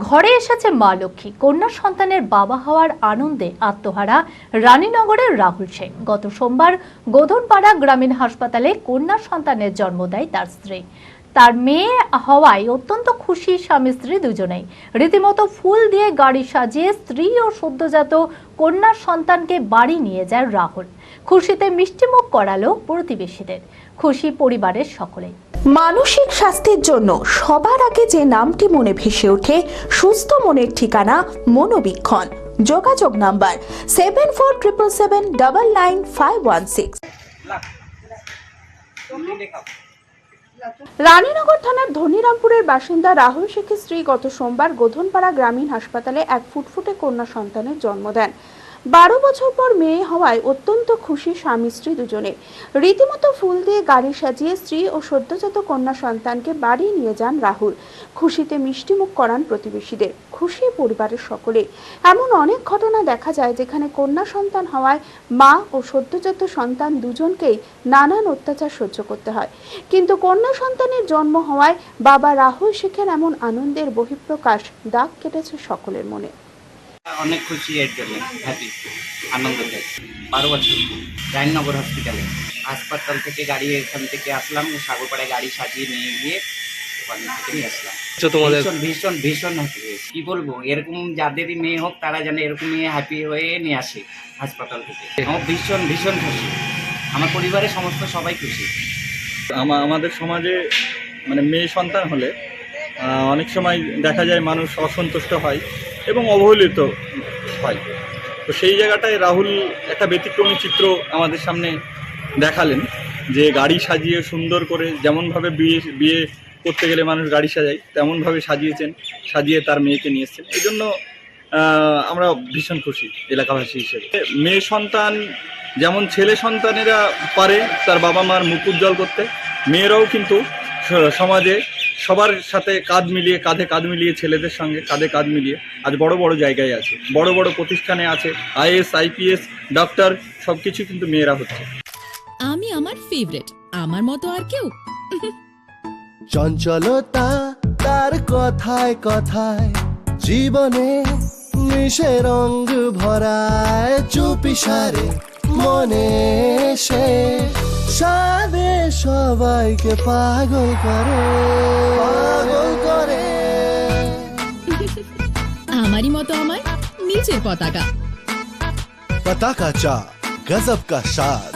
ঘরে এসেছে মা লক্ষ্মী। কন্যা সন্তানের বাবা হওয়ার আনন্দে আত্মহারা রানীনগরের রাহুল শেখ। গত সোমবার গোধনপাড়া গ্রামীণ হাসপাতালে কন্যা সন্তানের জন্ম দেয় তার স্ত্রী। তার মেয়ে হওয়ায় অত্যন্ত খুশি স্বামী স্ত্রী দুজনেই। রীতিমতো ফুল দিয়ে গাড়ি সাজিয়ে স্ত্রী ও সদ্যজাত কন্যা সন্তানকে বাড়ি নিয়ে যায় রাহুল। খুশিতে মিষ্টিমুখ করালো প্রতিবেশীদের। খুশি পরিবারের সকলে। মানসিক স্বাস্থ্যের জন্য সবার আগে যে নামটি মনে ভেসে ওঠে, সুস্থ মনের ঠিকানা মনোবীক্ষণ। যোগাযোগ নাম্বার 7477799516। রানীনগর থানার ধনিরামপুরের বাসিন্দা রাহুল শেখের স্ত্রী গত সোমবার গোধনপাড়া গ্রামীণ হাসপাতালে এক ফুটফুটে কন্যা সন্তানের জন্ম দেন। 12 বছর পর মেয়ে হওয়ায় অত্যন্ত খুশি স্বামী স্ত্রী দুজনে। রীতিমতো ফুল দিয়ে গাড়ি সাজিয়ে স্ত্রী ও সদ্যজাত কন্যা সন্তানকে বাড়ি নিয়ে যান রাহুল। খুশিতে মিষ্টিমুখ করান প্রতিবেশীদের। খুশি পরিবারের সকলে। এমন অনেক ঘটনা দেখা যায় যেখানে কন্যা সন্তান হওয়ায় মা ও সদ্যজাত সন্তান দুজনকেই নানান অত্যাচার সহ্য করতে হয়, কিন্তু কন্যা সন্তানের জন্ম হওয়ায় বাবা রাহুল শেখের এমন আনন্দের বহিঃপ্রকাশ দাগ কেটেছে সকলের মনে। অনেক খুশি এর জন্য, হ্যাপি, আনন্দ পাই। 12 বছর রানীনগর হাসপাতাল থেকে গাড়ি এখান থেকে আসলাম, সাগরপাড়ায় গাড়ি সাজিয়ে নিয়ে গিয়ে ওখান থেকে নিয়ে আসলাম। ভীষণ ভীষণ ভীষণ হ্যাপি হয়েছে। কি বলবো, এরকম যাদেরই মেয়ে হোক তারা যেন এরকম মেয়ে হ্যাপি হয়ে নিয়ে আসে হাসপাতাল থেকে। আমার ভীষণ ভীষণ খুশি, আমার পরিবারের সমস্ত সবাই খুশি। আমাদের সমাজে মানে মেয়ে সন্তান হলে অনেক সময় দেখা যায় মানুষ অসন্তুষ্ট হয় এবং অবহেলিত হয়। তো সেই জায়গাটায় রাহুল একটা ব্যতিক্রমী চিত্র আমাদের সামনে দেখালেন, যে গাড়ি সাজিয়ে সুন্দর করে, যেমনভাবে বিয়ে করতে গেলে মানুষ গাড়ি সাজায় তেমনভাবে সাজিয়ে তার মেয়েকে নিয়ে এসেছেন। এই জন্য আমরা ভীষণ খুশি এলাকাবাসী হিসেবে। মেয়ে সন্তান যেমন ছেলে সন্তানেরা পারে তার বাবা মার মুখ উজ্জ্বল করতে, মেয়েরাও কিন্তু সমাজে সবার সাথে কাঁধে কাঁধ মিলিয়ে ছেলেদের সঙ্গে কাঁধে কাঁধ মিলিয়ে আজ বড় বড় জায়গায় আছে, বড় বড় প্রতিষ্ঠানে আছে। আইএস, আইপিএস, ডক্টর সবকিছু কিন্তু মেয়েরা হচ্ছে। আমি আমার ফেভারিট, আমার মতো আর কেউ। চঞ্চলতা তার কথায় কথায় জীবনে মিশে রঙ ভরায়, চুপি সারে মনে সে সাদে সবাইকে পাগল করে। আমারই মতো আমার নিচের পতাকা। পতাকা চা, গজব কা স্বাদ।